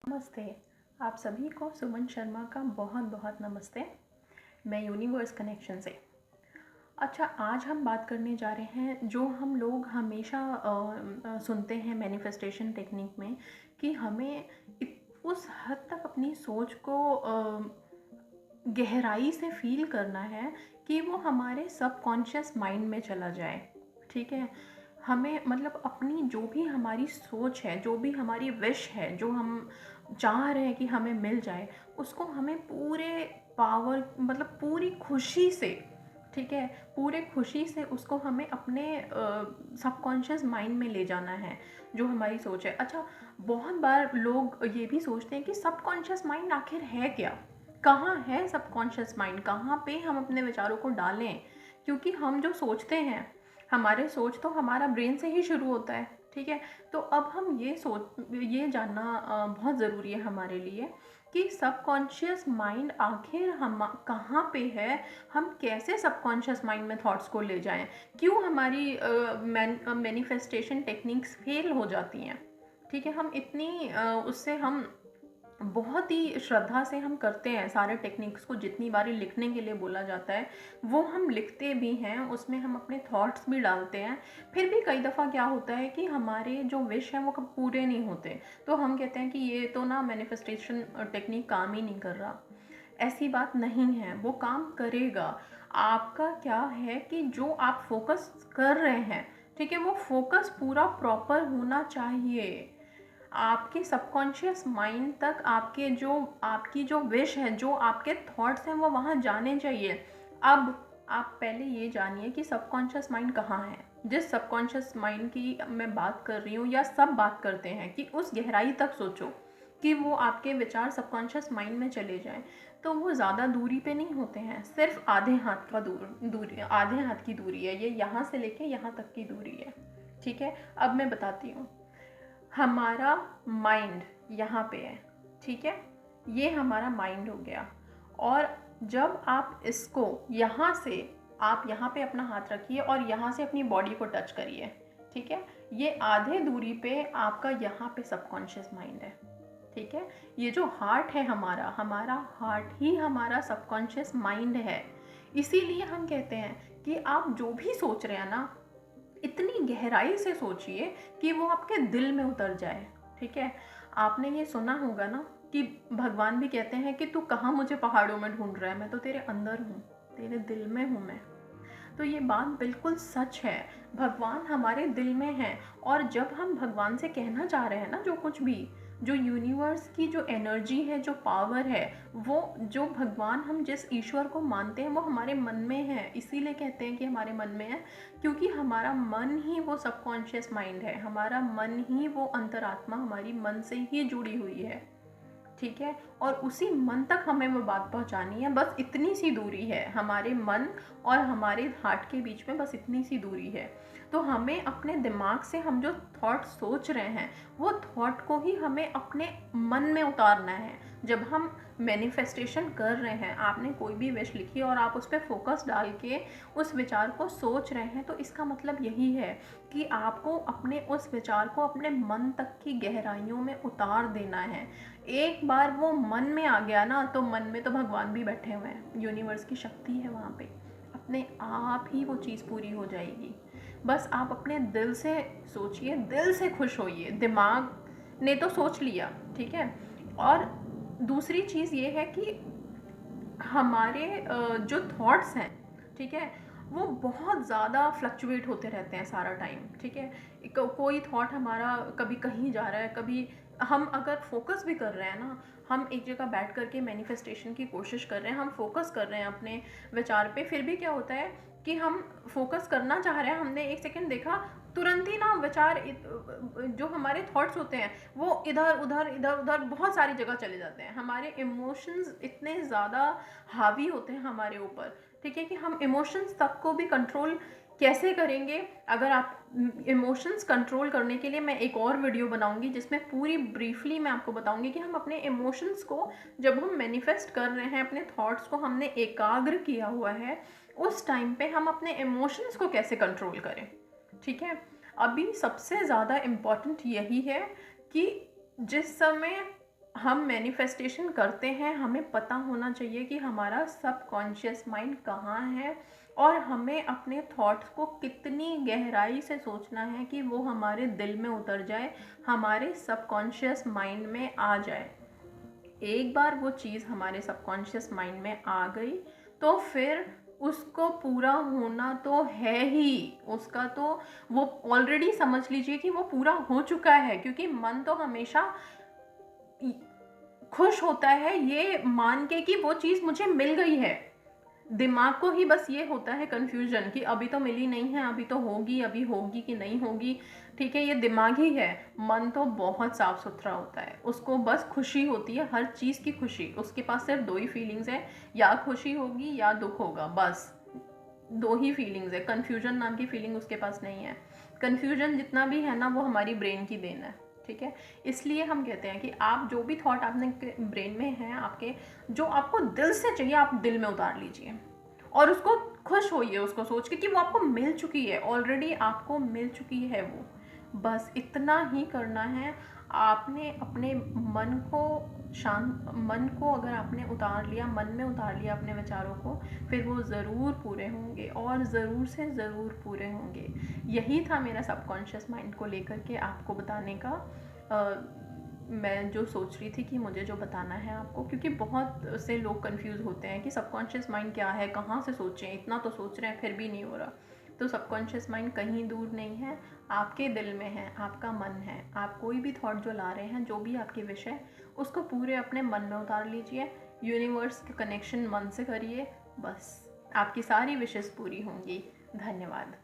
नमस्ते। आप सभी को सुमन शर्मा का बहुत बहुत नमस्ते। मैं यूनिवर्स कनेक्शन से। अच्छा, आज हम बात करने जा रहे हैं जो हम लोग हमेशा सुनते हैं मैनिफेस्टेशन टेक्निक में कि हमें उस हद तक अपनी सोच को गहराई से फील करना है कि वो हमारे सबकॉन्शियस माइंड में चला जाए। ठीक है, हमें मतलब अपनी जो भी हमारी सोच है, जो भी हमारी विश है, जो हम चाह रहे हैं कि हमें मिल जाए, उसको हमें पूरे पावर मतलब पूरी खुशी से, ठीक है, पूरे खुशी से उसको हमें अपने सबकॉन्शियस माइंड में ले जाना है जो हमारी सोच है। अच्छा, बहुत बार लोग ये भी सोचते हैं कि सबकॉन्शियस माइंड आखिर है क्या, कहाँ है सबकॉन्शियस माइंड, कहाँ पे हम अपने विचारों को डालें। क्योंकि हम जो सोचते हैं, हमारे सोच तो हमारा ब्रेन से ही शुरू होता है। ठीक है, तो अब हम ये जानना बहुत ज़रूरी है हमारे लिए कि सबकॉन्शियस माइंड आखिर हम कहाँ पे है, हम कैसे सबकॉन्शियस माइंड में थॉट्स को ले जाएं, क्यों हमारी मैनिफेस्टेशन टेक्निक्स फेल हो जाती हैं। ठीक है, हम इतनी उससे हम बहुत ही श्रद्धा से हम करते हैं सारे टेक्निक्स को, जितनी बारी लिखने के लिए बोला जाता है वो हम लिखते भी हैं, उसमें हम अपने थॉट्स भी डालते हैं। फिर भी कई दफ़ा क्या होता है कि हमारे जो विश हैं वो कब पूरे नहीं होते, तो हम कहते हैं कि ये तो ना मैनिफेस्टेशन टेक्निक काम ही नहीं कर रहा। ऐसी बात नहीं है, वो काम करेगा। आपका क्या है कि जो आप फोकस कर रहे हैं, ठीक है, वो फोकस पूरा प्रॉपर होना चाहिए। आपके सबकॉन्शियस माइंड तक आपकी जो विश है, जो आपके थॉट्स हैं, वो वहाँ जाने चाहिए। अब आप पहले ये जानिए कि सबकॉन्शियस माइंड कहाँ है। जिस सबकॉन्शियस माइंड की मैं बात कर रही हूँ, या सब बात करते हैं कि उस गहराई तक सोचो कि वो आपके विचार सबकॉन्शियस माइंड में चले जाएं, तो वो ज़्यादा दूरी पे नहीं होते हैं, सिर्फ आधे हाथ का दूरी, आधे हाथ की दूरी है ये, यहाँ से लेके यहाँ तक की दूरी है। ठीक है, अब मैं बताती हूँ। हमारा माइंड यहाँ पे है, ठीक है, ये हमारा माइंड हो गया। और जब आप इसको यहाँ से, आप यहाँ पे अपना हाथ रखिए और यहाँ से अपनी बॉडी को टच करिए। ठीक है, ये आधे दूरी पे आपका यहाँ पे सबकॉन्शियस माइंड है। ठीक है, ये जो हार्ट है हमारा हार्ट ही हमारा सबकॉन्शियस माइंड है। इसीलिए हम कहते हैं कि आप जो भी सोच रहे हैं ना, इतनी गहराई से सोचिए कि वो आपके दिल में उतर जाए। ठीक है, आपने ये सुना होगा ना कि भगवान भी कहते हैं कि तू कहाँ मुझे पहाड़ों में ढूंढ रहा है, मैं तो तेरे अंदर हूँ, तेरे दिल में हूँ मैं। तो ये बात बिल्कुल सच है, भगवान हमारे दिल में है। और जब हम भगवान से कहना चाह रहे हैं ना जो कुछ भी, जो यूनिवर्स की जो एनर्जी है, जो पावर है, वो जो भगवान, हम जिस ईश्वर को मानते हैं, वो हमारे मन में है। इसीलिए कहते हैं कि हमारे मन में है, क्योंकि हमारा मन ही वो सबकॉन्शियस माइंड है, हमारा मन ही वो अंतरात्मा हमारी मन से ही जुड़ी हुई है। ठीक है, और उसी मन तक हमें वो बात पहुंचानी है। बस इतनी सी दूरी है हमारे मन और हमारे हार्ट के बीच में, बस इतनी सी दूरी है। तो हमें अपने दिमाग से हम जो थॉट सोच रहे हैं, वो थॉट को ही हमें अपने मन में उतारना है। जब हम मैनिफेस्टेशन कर रहे हैं, आपने कोई भी विश लिखी और आप उस पर फोकस डाल के उस विचार को सोच रहे हैं, तो इसका मतलब यही है कि आपको अपने उस विचार को अपने मन तक की गहराइयों में उतार देना है। एक बार वो मन में आ गया ना, तो मन में तो भगवान भी बैठे हुए हैं, यूनिवर्स की शक्ति है वहाँ पे, अपने आप ही वो चीज़ पूरी हो जाएगी। बस आप अपने दिल से सोचिए, दिल से खुश होइए। दिमाग ने तो सोच लिया, ठीक है। और दूसरी चीज़ ये है कि हमारे जो थॉट्स हैं, ठीक है, वो बहुत ज़्यादा फ्लक्चुएट होते रहते हैं सारा टाइम। ठीक है, कोई थॉट हमारा कभी कहीं जा रहा है, कभी हम अगर फोकस भी कर रहे हैं ना, हम एक जगह बैठ करके मैनिफेस्टेशन की कोशिश कर रहे हैं, हम फोकस कर रहे हैं अपने विचार पे, फिर भी क्या होता है कि हम फोकस करना चाह रहे हैं, हमने एक सेकंड देखा, तुरंत ही ना विचार, जो हमारे थॉट्स होते हैं, वो इधर उधर बहुत सारी जगह चले जाते हैं। हमारे इमोशंस इतने ज़्यादा हावी होते हैं हमारे ऊपर, ठीक है, कि हम इमोशंस तक को भी कंट्रोल कैसे करेंगे। अगर आप इमोशंस कंट्रोल करने के लिए मैं एक और वीडियो बनाऊंगी, जिसमें पूरी ब्रीफली मैं आपको बताऊंगी कि हम अपने इमोशंस को, जब हम मैनिफेस्ट कर रहे हैं, अपने थॉट्स को हमने एकाग्र किया हुआ है, उस टाइम पे हम अपने इमोशंस को कैसे कंट्रोल करें। ठीक है, अभी सबसे ज़्यादा इम्पॉर्टेंट यही है कि जिस समय हम मैनिफेस्टेशन करते हैं, हमें पता होना चाहिए कि हमारा सबकॉन्शियस माइंड कहाँ है, और हमें अपने थॉट्स को कितनी गहराई से सोचना है कि वो हमारे दिल में उतर जाए, हमारे सबकॉन्शियस माइंड में आ जाए। एक बार वो चीज़ हमारे सबकॉन्शियस माइंड में आ गई तो फिर उसको पूरा होना तो है ही, उसका तो वो ऑलरेडी समझ लीजिए कि वो पूरा हो चुका है, क्योंकि मन तो हमेशा खुश होता है ये मान के कि वो चीज़ मुझे मिल गई है। दिमाग को ही बस ये होता है कन्फ्यूजन कि अभी तो मिली नहीं है, अभी तो होगी, अभी होगी कि नहीं होगी। ठीक है, ये दिमाग ही है। मन तो बहुत साफ सुथरा होता है, उसको बस खुशी होती है, हर चीज़ की खुशी। उसके पास सिर्फ दो ही फीलिंग्स है, या खुशी होगी या दुख होगा, बस दो ही फीलिंग्स है। कन्फ्यूजन नाम की फीलिंग उसके पास नहीं है। कन्फ्यूजन जितना भी है ना, वो हमारी ब्रेन की देन है। ठीक है, इसलिए हम कहते हैं कि आप जो भी थॉट आपने ब्रेन में है आपके, जो आपको दिल से चाहिए आप दिल में उतार लीजिए, और उसको खुश होइए उसको सोच के कि वो आपको मिल चुकी है, ऑलरेडी आपको मिल चुकी है वो। बस इतना ही करना है। आपने अपने मन को अगर आपने उतार लिया, मन में उतार लिया अपने विचारों को, फिर वो ज़रूर पूरे होंगे, और ज़रूर से ज़रूर पूरे होंगे। यही था मेरा सबकॉन्शियस माइंड को लेकर के आपको बताने का। मैं जो सोच रही थी कि मुझे जो बताना है आपको, क्योंकि बहुत से लोग कंफ्यूज होते हैं कि सबकॉन्शियस माइंड क्या है, कहाँ से सोचें, इतना तो सोच रहे हैं फिर भी नहीं हो रहा। तो सबकॉन्शियस माइंड कहीं दूर नहीं है, आपके दिल में है, आपका मन है। आप कोई भी थॉट जो ला रहे हैं, जो भी आपकी विश है, उसको पूरे अपने मन में उतार लीजिए, यूनिवर्स का कनेक्शन मन से करिए, बस आपकी सारी विशेस पूरी होंगी। धन्यवाद।